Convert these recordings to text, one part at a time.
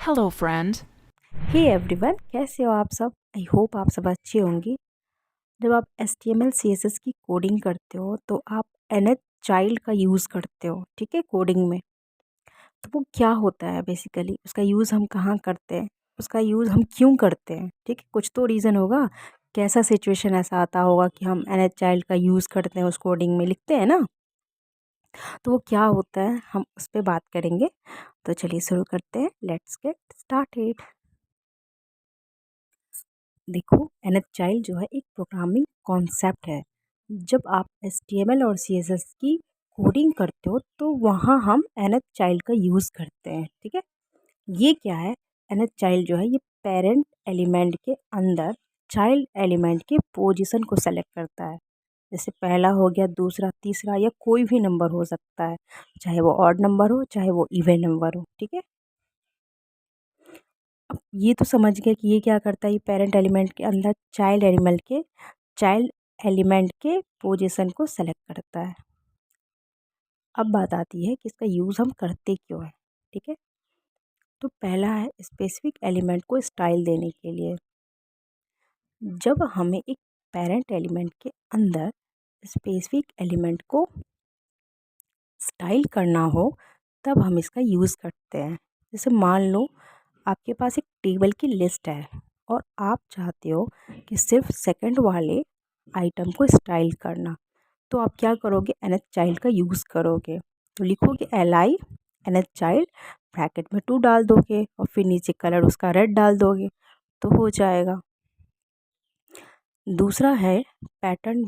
Hello, friend. Hey everyone, कैसे हो आप सब। आई होप आप सब अच्छे होंगे। जब आप HTML CSS की कोडिंग करते हो तो आप nth चाइल्ड का यूज़ करते हो, ठीक है, कोडिंग में। तो वो क्या होता है बेसिकली, उसका यूज़ हम कहाँ करते हैं, उसका यूज़ हम क्यों करते हैं, ठीक है। कुछ तो रीज़न होगा, कैसा सिचुएशन ऐसा आता होगा कि हम nth चाइल्ड का यूज़ करते हैं, उस कोडिंग में लिखते हैं ना। तो वो क्या होता है, हम उस पर बात करेंगे। तो चलिए शुरू करते हैं, लेट्स गेट स्टार्टेड। देखो, nth चाइल्ड जो है एक प्रोग्रामिंग कॉन्सेप्ट है। जब आप HTML और CSS की कोडिंग करते हो तो वहाँ हम nth चाइल्ड का यूज़ करते हैं, ठीक है। ये क्या है, nth चाइल्ड जो है ये पेरेंट एलिमेंट के अंदर चाइल्ड एलिमेंट के पोजीशन को सेलेक्ट करता है। जैसे पहला हो गया, दूसरा, तीसरा, या कोई भी नंबर हो सकता है, चाहे वो ऑड नंबर हो चाहे वो इवन नंबर हो, ठीक है। अब ये तो समझ गए कि ये क्या करता है, ये पेरेंट एलिमेंट के अंदर चाइल्ड एलिमेंट के पोजीशन को सेलेक्ट करता है। अब बात आती है कि इसका यूज़ हम करते क्यों हैं, ठीक है। तो पहला है स्पेसिफिक एलिमेंट को स्टाइल देने के लिए। जब हमें एक पेरेंट एलिमेंट के अंदर स्पेसिफिक एलिमेंट को स्टाइल करना हो तब हम इसका यूज़ करते हैं। जैसे मान लो आपके पास एक टेबल की लिस्ट है और आप चाहते हो कि सिर्फ सेकंड वाले आइटम को स्टाइल करना, तो आप क्या करोगे, nth चाइल्ड का यूज़ करोगे। तो लिखोगे li nth चाइल्ड, ब्रैकेट में 2 डाल दोगे और फिर नीचे कलर उसका रेड डाल दोगे, तो हो जाएगा। दूसरा है पैटर्न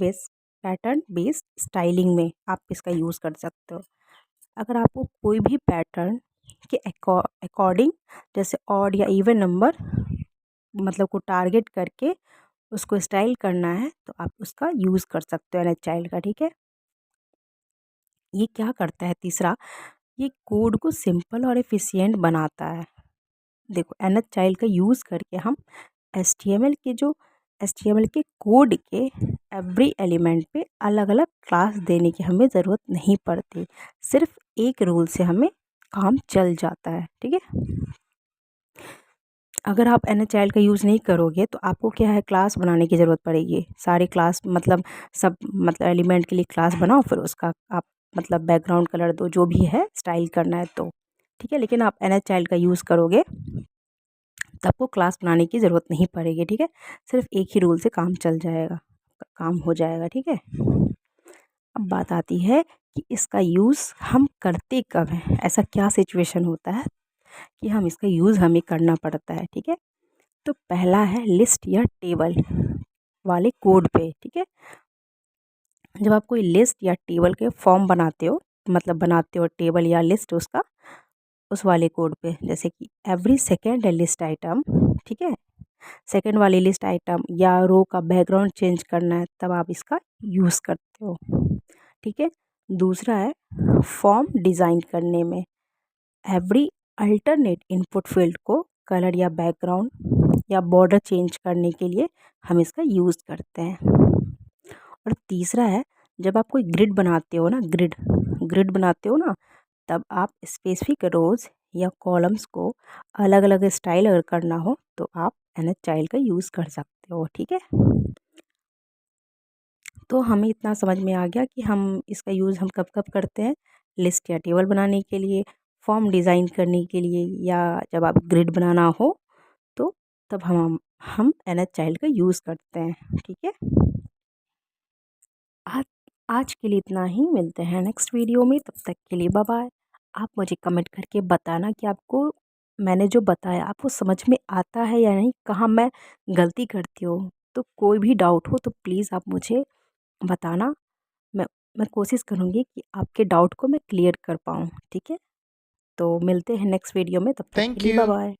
बेस्ड स्टाइलिंग में आप इसका यूज़ कर सकते हो। अगर आपको कोई भी पैटर्न के अकॉर्डिंग, जैसे ऑड या इवन नंबर मतलब को टारगेट करके उसको स्टाइल करना है, तो आप उसका यूज़ कर सकते हो nth चाइल्ड का, ठीक है। ये क्या करता है, तीसरा, ये कोड को सिंपल और एफिशिएंट बनाता है। देखो, nth चाइल्ड का यूज़ करके हम एच टी एम एल के कोड के एवरी एलिमेंट पे अलग अलग क्लास देने की हमें ज़रूरत नहीं पड़ती। सिर्फ एक रूल से हमें काम चल जाता है, ठीक है। अगर आप nth चाइल्ड का यूज़ नहीं करोगे तो आपको क्या है, क्लास बनाने की ज़रूरत पड़ेगी। सारे क्लास मतलब सब मतलब एलिमेंट के लिए क्लास बनाओ, फिर उसका आप मतलब बैकग्राउंड कलर दो, जो भी है स्टाइल करना है तो, ठीक है। लेकिन आप nth चाइल्ड का यूज़ करोगे तो आपको क्लास बनाने की ज़रूरत नहीं पड़ेगी, ठीक है। सिर्फ एक ही रूल से काम चल जाएगा, काम हो जाएगा, ठीक है। अब बात आती है कि इसका यूज़ हम करते कब हैं, ऐसा क्या सिचुएशन होता है कि हम इसका यूज़ हमें करना पड़ता है, ठीक है। तो पहला है लिस्ट या टेबल वाले कोड पे, ठीक है। जब आप कोई लिस्ट या टेबल के फॉर्म बनाते हो, मतलब बनाते हो टेबल या लिस्ट उसका, उस वाले कोड पे, जैसे कि एवरी सेकेंड लिस्ट आइटम, ठीक है, सेकेंड वाली लिस्ट आइटम या रो का बैकग्राउंड चेंज करना है, तब आप इसका यूज़ करते हो, ठीक है। दूसरा है फॉर्म डिज़ाइन करने में, एवरी अल्टरनेट इनपुट फील्ड को कलर या बैकग्राउंड या बॉर्डर चेंज करने के लिए हम इसका यूज़ करते हैं। और तीसरा है, जब आप कोई ग्रिड बनाते हो ना, ग्रिड बनाते हो ना, तब आप स्पेसिफिक रोज़ या कॉलम्स को अलग अलग स्टाइल अगर करना हो तो आप nth चाइल्ड का यूज़ कर सकते हो, ठीक है। तो हमें इतना समझ में आ गया कि हम इसका यूज़ हम कब कब करते हैं, लिस्ट या टेबल बनाने के लिए, फॉर्म डिज़ाइन करने के लिए, या जब आप ग्रिड बनाना हो तो तब हम nth चाइल्ड का यूज़ करते हैं, ठीक है। आज आज के लिए इतना ही, मिलते हैं नेक्स्ट वीडियो में, तब तक के लिए बाय बाय। आप मुझे कमेंट करके बताना कि आपको मैंने जो बताया आपको समझ में आता है या नहीं, कहाँ मैं गलती करती हूँ। तो कोई भी डाउट हो तो प्लीज़ आप मुझे बताना। मैं मैं कोशिश करूँगी कि आपके डाउट को मैं क्लियर कर पाऊँ, ठीक है। तो मिलते हैं नेक्स्ट वीडियो में, तब तक के Thank लिए बाय you. बाय।